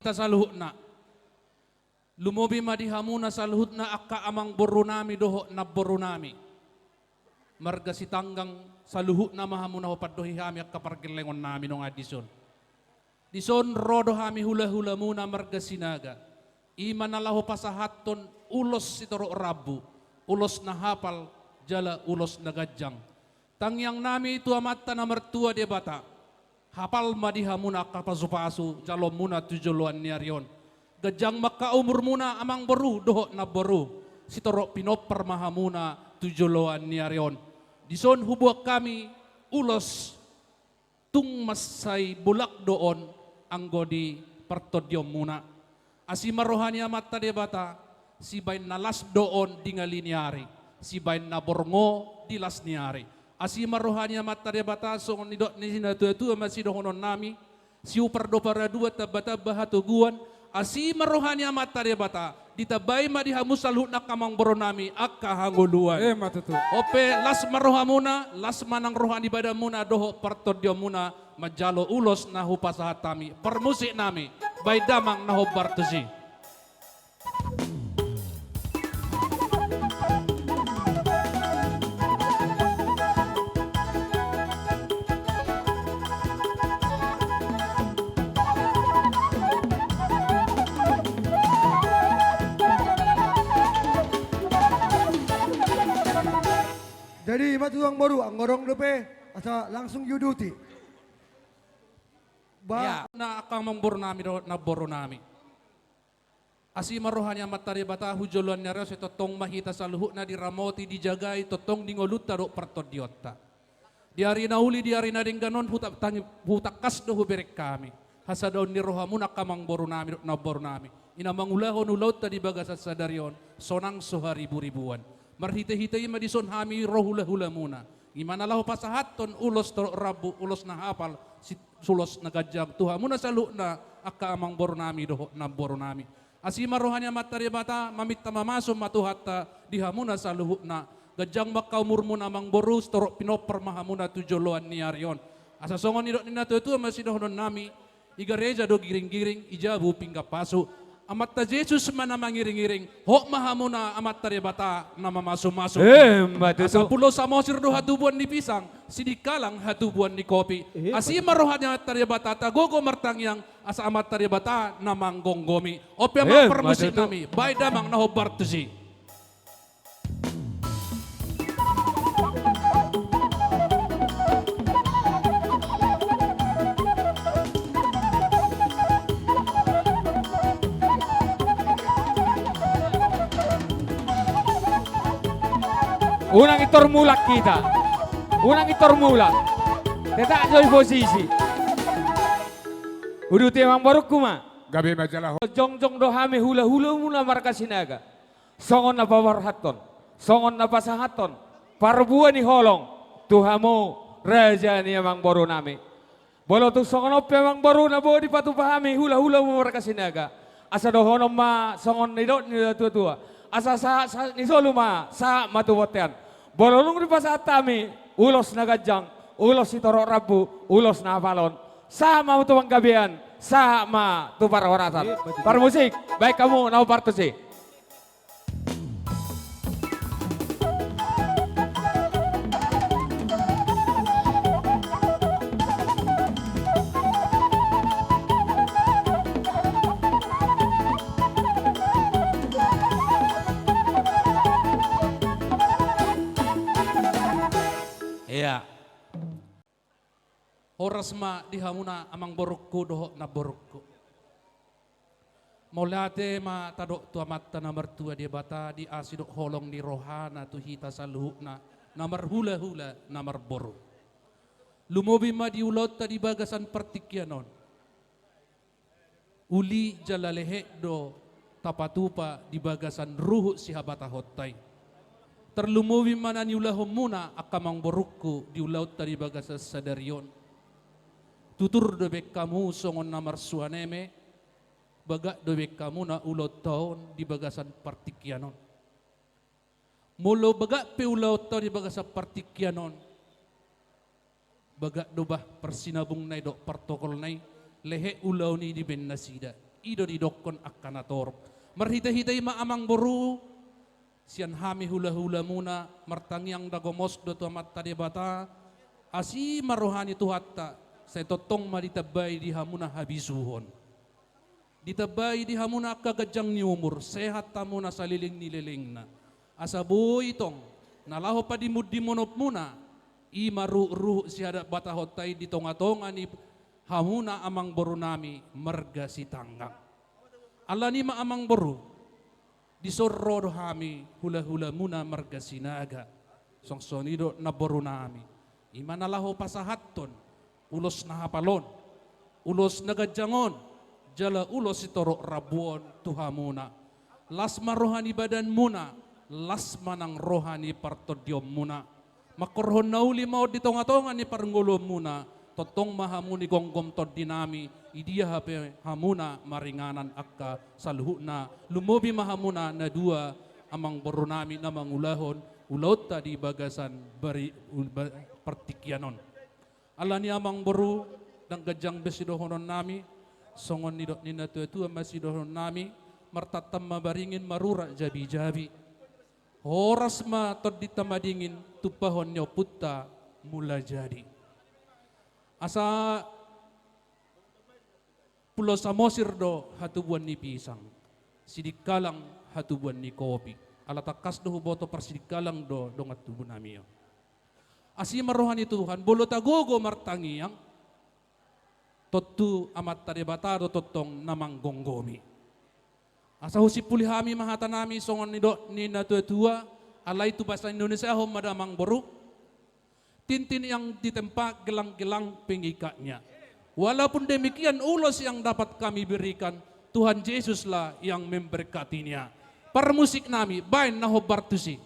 ta saluhna. Lumobi madihamuna saluhutna akka amang borunami doho na borunami. Marga si tanggang saluhutna mahamuna ho paddohi hami akka pargilengon nami nung adison. Dison rodo hami hula-hula muna marga sinaga. Ima nalaho pasahaton ulos sitoro rabu. Ulos na hapal jala ulos na gajang. Tangyang nami itu amata na mertua de bata. Hapal madihamuna kapasupasu jalom muna tujuluan niarion. Gajang maka umur muna amang boru doho na boru. Sitoro pinoper mahamuna tujuluan niarion. Dison hubuak kami ulos tung masay bulak doon anggodi pertodiom muna. Asima rohani amata de bata si bain nalas doon dingaliniari. Si bain naborngo dilas niari. Asima rohani amata de bata songon nidot ni sinatu masih dohonon nami. Si upar do para dua tabata bahatuguan. Asima rohani amata de bata ditabay madihamusal na kamang boronami akka hanguluan. Matutu. Ope las marohamuna, las manang rohani bada muna doho pertodiom muna majalo ulos na hupasahatami. Permusik nami, bay damang na hubartusi. Jadi matuang baru anggorong dope asa langsung yuduti. Ya, na akamang boronami do na boronami. Asima rohani amatari bata hujuluan nyara sa totong mahita sa luhut na diramoti dijagai totong dingoluta do pertodiota. Diari na uli diari na ding ganon hutakas do huberek kami. Hasadaw ni rohamuna kamang boronami do na boronami. Inamangulahon ulaut tadi bagasat sa darion sonang soharibu-ribuan. Marhite-hitay madison hami rohula-hula muna. Gimana lahu pasahaton ulos toro rabu ulos na hapal sulos na gajang tuha muna salu na akka amang boronami doho na boronami. Asima rohanya matari bata mamita mamasum matuhatta dihamuna saluhu na gajang makau murmuna amang borus toro pinoper mahamuna tujoloan niarion. Asa songon nidok ninato itu masih dohonon nami igareja do giring-giring ijabu pingga pasu. Amat ta Jesus mana mangiring-iring, hok mahamuna amat ta bata na mamasum-masum. Asa pulo sa mosir do hatubuan ni pisang, sidikalang hatubuan ni kopi. Asima rohanya amat ta bata tagogo martangyang asa amat ta bata na manggonggomi. Opya mang permusik nami, bay damang nahobartusi. Unang itormulak kita. Unang itormulak. Kita joy posisi. Udu tiamang baruk kuma. Gabi majalah. Jong-jong dohame hula-hula mula marka sinaga. Songon na pawarhaton. Songon na pasahaton. Parbuan ni holong. Tuhamo raja ni amang baru nami. Bolo tu songon ope amang baru na bo di patupahami hula-hula mula marka sinaga. Asa dohonom ma songon nidot ni tua-tua. Asa sa ni soluma sa matuwotean. Bololong di pasatami ulos na gajang, ulos itoro rabu, ulos na balon. Sama mutuang gabian, sama tu para horatan. Para musik, baik kamu nau partusi. Ya. Oras ma dihamuna amang borukku doho na borukku. Molate ma tadok tua mata na mertua dia bata di asidok holong di rohana tu hita saluhna namar hula-hula namar boru. Lumobi ma di ulot tadi bagasan pertikyanon. Uli jalalehe do tapatupa di bagasan ruhu si habata hotai. Terlumuwi mana niulahom muna akamang borukku diulaut tadi bagasa sadarion. Tutur dobek kamu songon namar suaneme, bagak dobek kamu na ulot taon di bagasan partikyanon. Mulo bagak pe ulaut taon di bagasan partikyanon. Bagak dobah persinabung nai dok protokol nai lehe ulaw ni di ben nasida. ido di dokon akanator. Marhita-hitai maamang boru, sian hami hula-hula muna, martangiang dagomos do tuamat tadi bata, asi marohani tuhatta, saya totong maritabay di hamuna habisuhon. Ditabay di hamuna kagajang ni umur, sehat tamuna sa liling nililing na. Asabo itong, nalaho pa dimud-dimonop muna, imaru-ruh siya batahot tay ditong-atongan ni hamuna amang boru nami marga si tanggang. Ala ni maamang boru, disorro hami hula-hula muna marga sinaga. Song sonido na boru nami. Ima nalaho pasahaton, ulos na hapalon, ulos na gadyangon, jala ulos itoro rabuon tuhamuna. Lasma rohani badan muna, lasma ng rohani partodyom muna. Makorhon na uli mo ditong-atongan ni parngulom muna, totong mahamuni gonggom tod dinami, idiya hape hamuna maringanan akka salhu na lumobi mahamuna na dua amang borunami na mangulahon, ulaut tadi bagasan bari partikyanon. Ala ni amang boru, dang gajang besidohonon nami, songon ni natuatu masidohonon nami, martatam mabaringin marura jabi-jabi. Horas ma tod ditamadingin tupahon nyo putta mula jadi. Asa Pulau Samosir do hatubuan ni pisang, sidikalang hatubuan ni kopi. Alatakas do huboto parsidikalang do dongat tubuh nami yo. Asi marohani Tuhan, bolo tagogo martangiyang, totu amat tadebatado totong namang gonggomi. Asa husip pulihami mahata nami songon ni natua-tua, alay tu bahasa Indonesia hom madamang boru, tintin yang ditempa gelang-gelang pengikatnya. Walaupun demikian ulos yang dapat kami berikan, Tuhan Yesuslah yang memberkatinya. Para musik nami, bain nahobartusi.